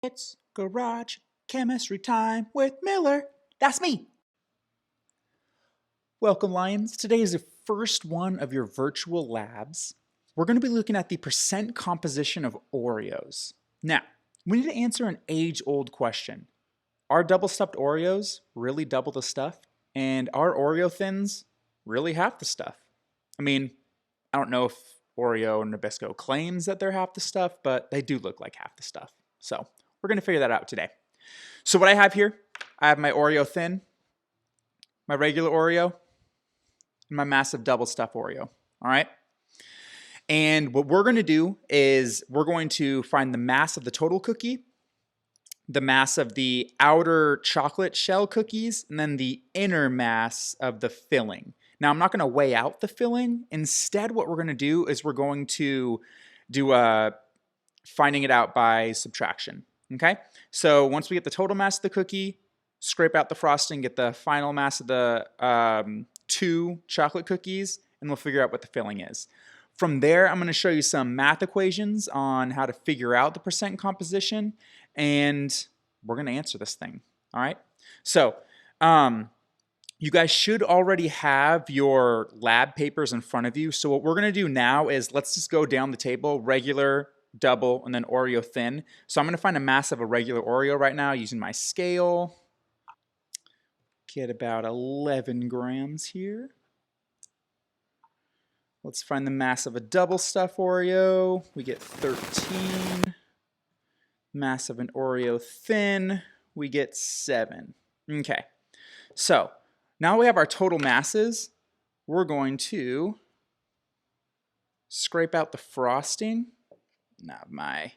It's garage chemistry time with Miller. That's me. Welcome, Lions. Today is the first one of your virtual labs. We're going to be looking at the percent composition of Oreos. Now, we need to answer an age-old question. Are double stuffed Oreos really double the stuff? And are Oreo Thins really half the stuff? I mean, I don't know if Oreo and Nabisco claims that they're half the stuff, but they do look like half the stuff. So we're going to figure that out today. So what I have here, I have my Oreo Thin, my regular Oreo, and my massive double stuff Oreo. All right. And what we're going to do is we're going to find the mass of the total cookie, the mass of the outer chocolate shell cookies, and then the inner mass of the filling. Now, I'm not going to weigh out the filling. Instead, what we're going to do is we're going to do finding it out by subtraction. Okay? So once we get the total mass of the cookie, scrape out the frosting, get the final mass of the 2 chocolate cookies, and we'll figure out what the filling is. From there, I'm going to show you some math equations on how to figure out the percent composition, and we're going to answer this thing. All right? So, you guys should already have your lab papers in front of you. So what we're going to do now is let's just go down the table, regular, double, and then Oreo Thin. So I'm going to find a mass of a regular Oreo right now using my scale. Get about 11 grams here. Let's find the mass of a double stuff Oreo. We get 13. Mass of an Oreo Thin, we get 7. Okay, so now we have our total masses. We're going to scrape out the frosting. Now my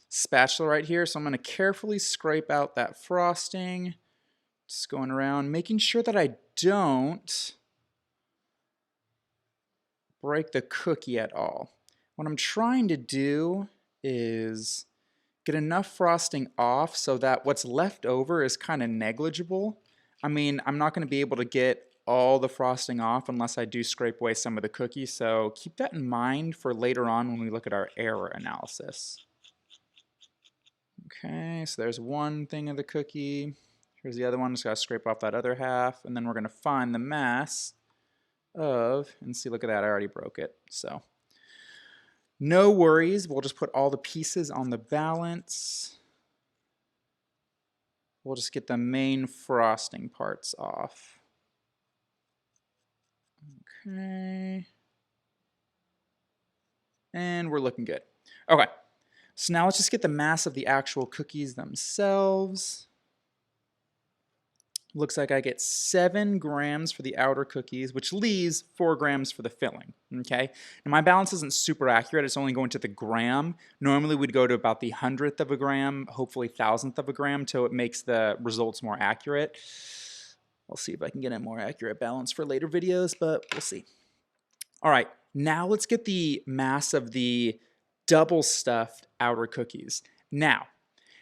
spatula right here, so I'm going to carefully scrape out that frosting. Just going around, making sure that I don't break the cookie at all. What I'm trying to do is get enough frosting off so that what's left over is kind of negligible. I mean, I'm not going to be able to get all the frosting off unless I do scrape away some of the cookie, so keep that in mind for later on when we look at our error analysis. Okay, so there's one thing of the cookie. Here's the other one. Just got to scrape off that other half, and then we're going to find the mass of, and see, look at that, I already broke it. So no worries, we'll just put all the pieces on the balance. We'll just get the main frosting parts off. Okay. And we're looking good. Okay, so now let's just get the mass of the actual cookies themselves. Looks like I get 7 grams for the outer cookies, which leaves 4 grams for the filling, okay? Now my balance isn't super accurate, it's only going to the gram. Normally we'd go to about the 100th of a gram, hopefully 1,000th of a gram, so it makes the results more accurate. I'll see if I can get a more accurate balance for later videos, but we'll see. All right, now let's get the mass of the double stuffed outer cookies. Now,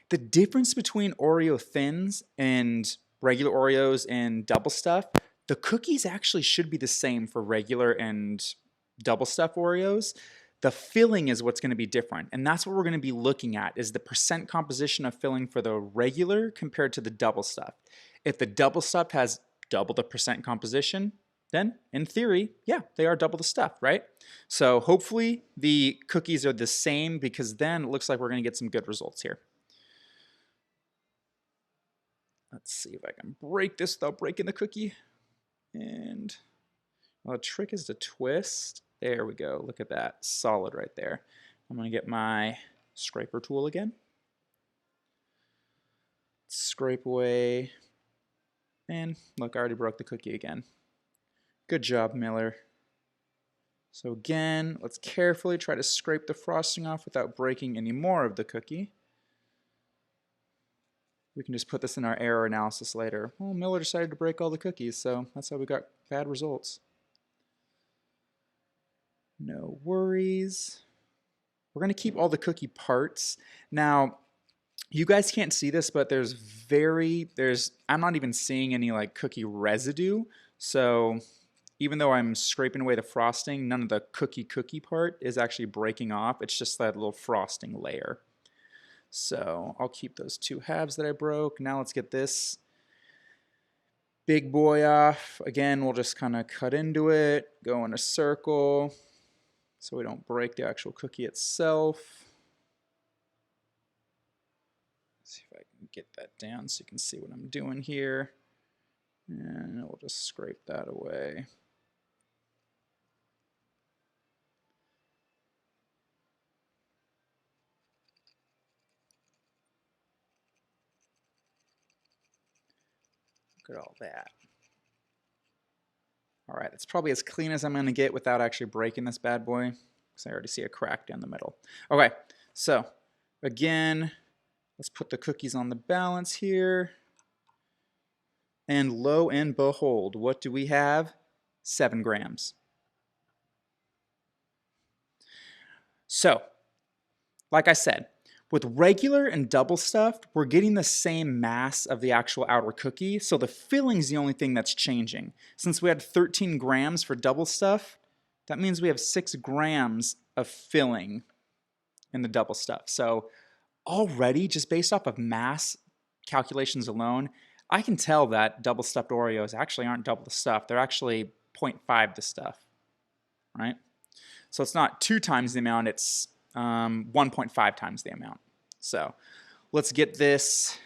the difference between Oreo Thins and regular Oreos and double stuff, the cookies actually should be the same for regular and double stuff Oreos. The filling is what's going to be different, and that's what we're going to be looking at, is the percent composition of filling for the regular compared to the double stuff. If the double stuff has double the percent composition, then in theory, yeah, they are double the stuff, right? So hopefully the cookies are the same, because then it looks like we're going to get some good results here. Let's see if I can break this without breaking the cookie. And well, the trick is to twist. There we go. Look at that. Solid right there. I'm going to get my scraper tool again. Scrape away. And look, I already broke the cookie again. Good job, Miller. So again, let's carefully try to scrape the frosting off without breaking any more of the cookie. We can just put this in our error analysis later. Well, Miller decided to break all the cookies, so that's how we got bad results. No worries. We're going to keep all the cookie parts. Now, you guys can't see this, but I'm not even seeing any like cookie residue. So even though I'm scraping away the frosting, none of the cookie part is actually breaking off. It's just that little frosting layer. So I'll keep those 2 halves that I broke. Now let's get this big boy off. Again, we'll just kind of cut into it, go in a circle so we don't break the actual cookie itself. Let's see if I can get that down so you can see what I'm doing here. And we'll just scrape that away. Look at all that. All right, it's probably as clean as I'm going to get without actually breaking this bad boy, because I already see a crack down the middle. Okay, so again, let's put the cookies on the balance here. And lo and behold, what do we have? 7 grams. So, like I said, with regular and double stuffed, we're getting the same mass of the actual outer cookie, so the filling's the only thing that's changing. Since we had 13 grams for double stuff, that means we have 6 grams of filling in the double stuff. So already, just based off of mass calculations alone, I can tell that double stuffed Oreos actually aren't double the stuff. They're actually 0.5 the stuff, right? So it's not 2 times the amount, it's 1.5 times the amount. So let's get this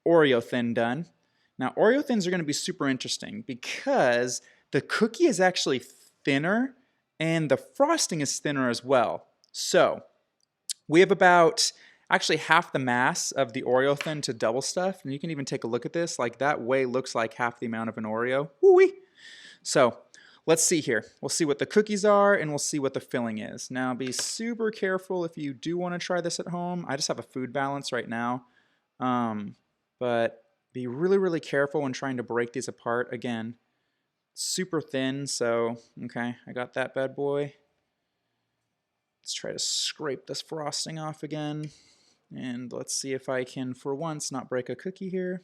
Oreo Thin done. Now, Oreo Thins are going to be super interesting because the cookie is actually thinner and the frosting is thinner as well. So we have about actually half the mass of the Oreo Thin to double stuff. And you can even take a look at this. Like that way looks like half the amount of an Oreo. Woo-wee. So let's see here. We'll see what the cookies are and we'll see what the filling is. Now be super careful if you do want to try this at home. I just have a food balance right now. But be really, really careful when trying to break these apart. Again, super thin. So, okay, I got that bad boy. Let's try to scrape this frosting off again. And let's see if I can, for once, not break a cookie here.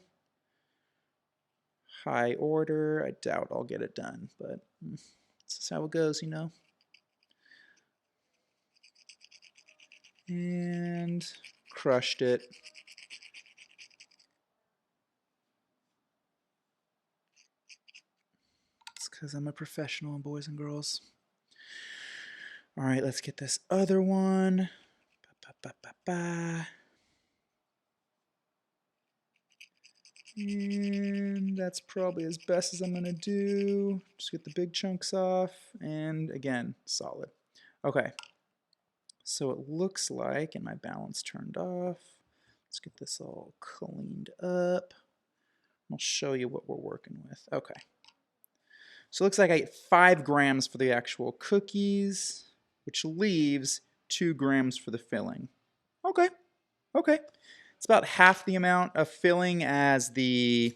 High order. I doubt I'll get it done, but this is how it goes, you know. And crushed it. It's because I'm a professional, boys and girls. All right, let's get this other one. And that's probably as best as I'm going to do. Just get the big chunks off. And again, solid. Okay. So it looks like, and my balance turned off. Let's get this all cleaned up. I'll show you what we're working with. Okay. So it looks like I get 5 grams for the actual cookies, which leaves 2 grams for the filling. Okay. Okay. It's about half the amount of filling as the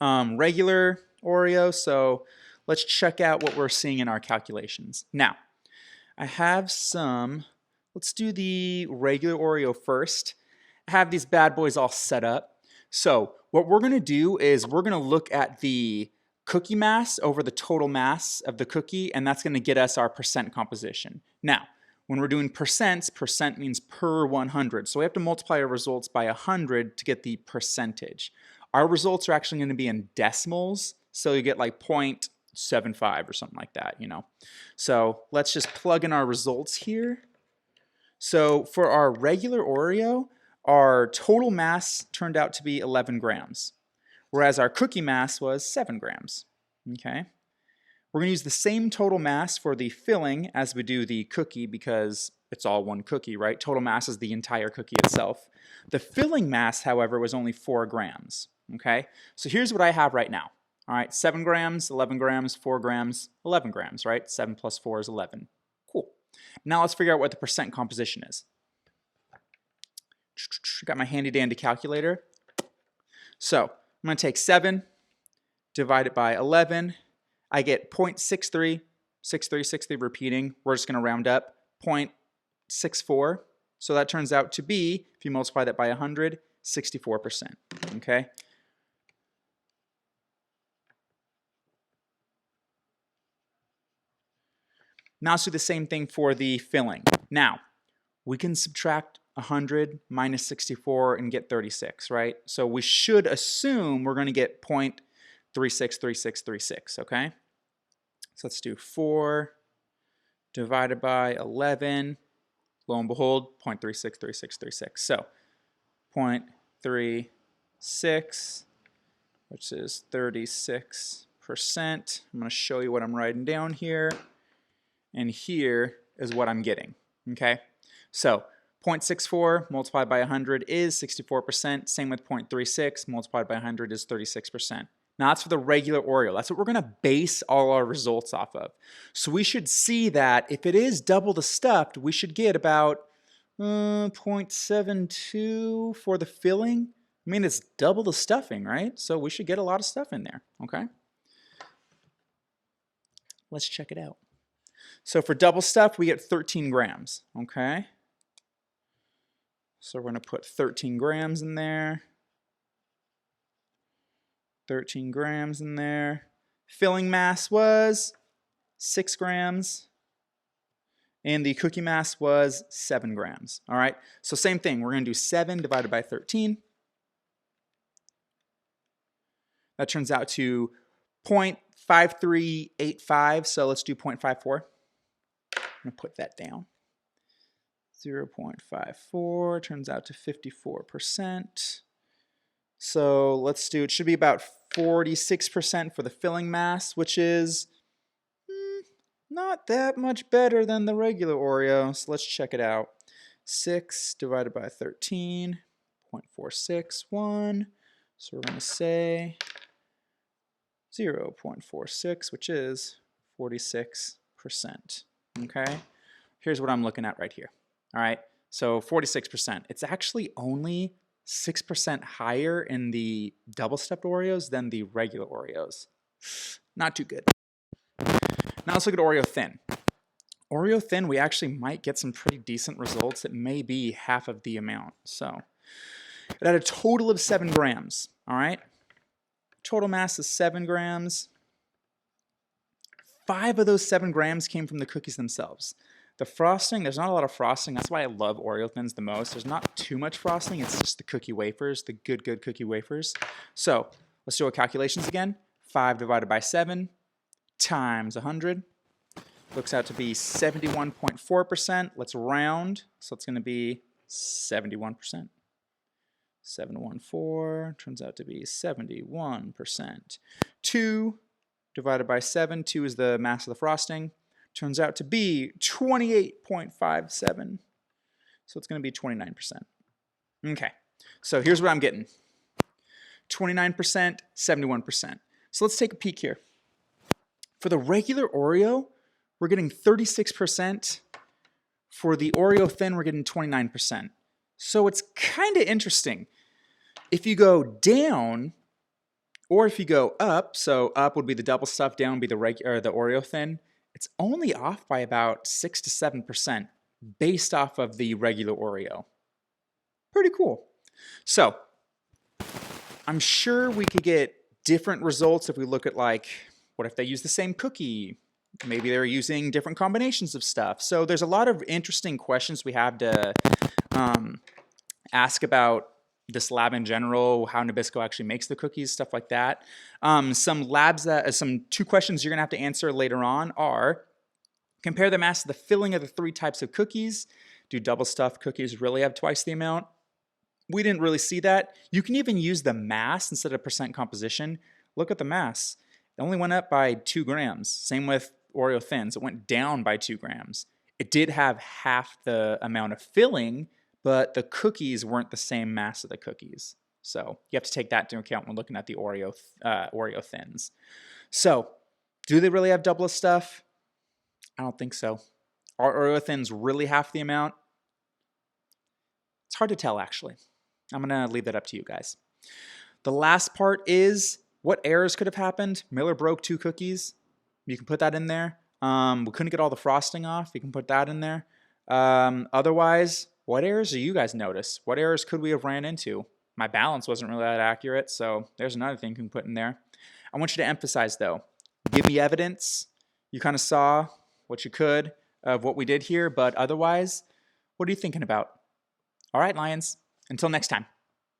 regular Oreo. So let's check out what we're seeing in our calculations. Now, I have some, let's do the regular Oreo first. I have these bad boys all set up. So what we're going to do is we're going to look at the cookie mass over the total mass of the cookie, and that's going to get us our percent composition. Now, when we're doing percents, percent means per 100. So we have to multiply our results by 100 to get the percentage. Our results are actually going to be in decimals, so you get like 0.75 or something like that, you know. So let's just plug in our results here. So for our regular Oreo, our total mass turned out to be 11 grams, whereas our cookie mass was 7 grams, okay? We're going to use the same total mass for the filling as we do the cookie because it's all one cookie, right? Total mass is the entire cookie itself. The filling mass, however, was only 4 grams, okay? So here's what I have right now, all right? 7 grams, 11 grams, 4 grams, 11 grams, right? 7 plus 4 is 11. Cool. Now let's figure out what the percent composition is. Got my handy-dandy calculator. So I'm going to take 7, divide it by 11. I get 0.63, 63 repeating. We're just going to round up 0.64. So that turns out to be, if you multiply that by 100, 64%. Okay? Now let's do the same thing for the filling. Now, we can subtract 100 minus 64 and get 36, right? So we should assume we're going to get 0.363636, okay? So let's do 4 divided by 11. Lo and behold, 0.363636. So 0.36, which is 36%. I'm going to show you what I'm writing down here. And here is what I'm getting, okay? So 0.64 multiplied by 100 is 64%. Same with 0.36 multiplied by 100 is 36%. Now that's for the regular Oreo. That's what we're going to base all our results off of. So we should see that if it is double the stuffed, we should get about 0.72 for the filling. I mean, it's double the stuffing, right? So we should get a lot of stuff in there, okay? Let's check it out. So for double stuffed, we get 13 grams, okay? So we're going to put 13 grams in there. 13 grams in there. Filling mass was 6 grams. And the cookie mass was 7 grams. All right, so same thing. We're going to do 7 divided by 13. That turns out to 0.5385, so let's do 0.54. I'm going to put that down. 0.54 turns out to 54%. So let's do, it should be about 46% for the filling mass, which is not that much better than the regular Oreo. So let's check it out. 6 divided by 13, 0.461. So we're going to say 0.46, which is 46%. Okay? Here's what I'm looking at right here. All right, so 46%. It's actually only 6% higher in the double stuffed Oreos than the regular Oreos. Not too good. Now let's look at Oreo Thin. Oreo Thin, we actually might get some pretty decent results. It may be half of the amount. So it had a total of 7 grams. All right, total mass is 7 grams. 5 of those 7 grams came from the cookies themselves. The frosting, there's not a lot of frosting. That's why I love Oreo Thins the most. There's not too much frosting. It's just the cookie wafers, the good cookie wafers. So let's do our calculations again. 5 divided by 7 times 100 looks out to be 71.4%. Let's round. So it's going to be 71%. 714 turns out to be 71%. 2 divided by 7, 2 is the mass of the frosting. Turns out to be 28.57. So it's going to be 29%. Okay, so here's what I'm getting. 29%, 71%. So let's take a peek here. For the regular Oreo, we're getting 36%. For the Oreo Thin, we're getting 29%. So it's kind of interesting. If you go down, or if you go up, so up would be the double stuff, down would be the Oreo Thin, it's only off by about 6 to 7% based off of the regular Oreo. Pretty cool. So I'm sure we could get different results if we look at, like, what if they use the same cookie? Maybe they're using different combinations of stuff. So there's a lot of interesting questions we have to ask about this lab in general, how Nabisco actually makes the cookies, stuff like that. Some two questions you're gonna have to answer later on are: compare the mass of the filling of the 3 types of cookies. Do double stuffed cookies really have twice the amount? We didn't really see that. You can even use the mass instead of percent composition. Look at the mass. It only went up by 2 grams. Same with Oreo Thins. It went down by 2 grams. It did have half the amount of filling, but the cookies weren't the same mass of the cookies. So you have to take that into account when looking at the Oreo Thins. So do they really have double stuff? I don't think so. Are Oreo Thins really half the amount? It's hard to tell, actually. I'm going to leave that up to you guys. The last part is, what errors could have happened? Miller broke 2 cookies. You can put that in there. We couldn't get all the frosting off. You can put that in there. Otherwise, what errors do you guys notice? What errors could we have ran into? My balance wasn't really that accurate, so there's another thing you can put in there. I want you to emphasize, though, give me evidence. You kind of saw what you could of what we did here, but otherwise, what are you thinking about? All right, Lions. Until next time.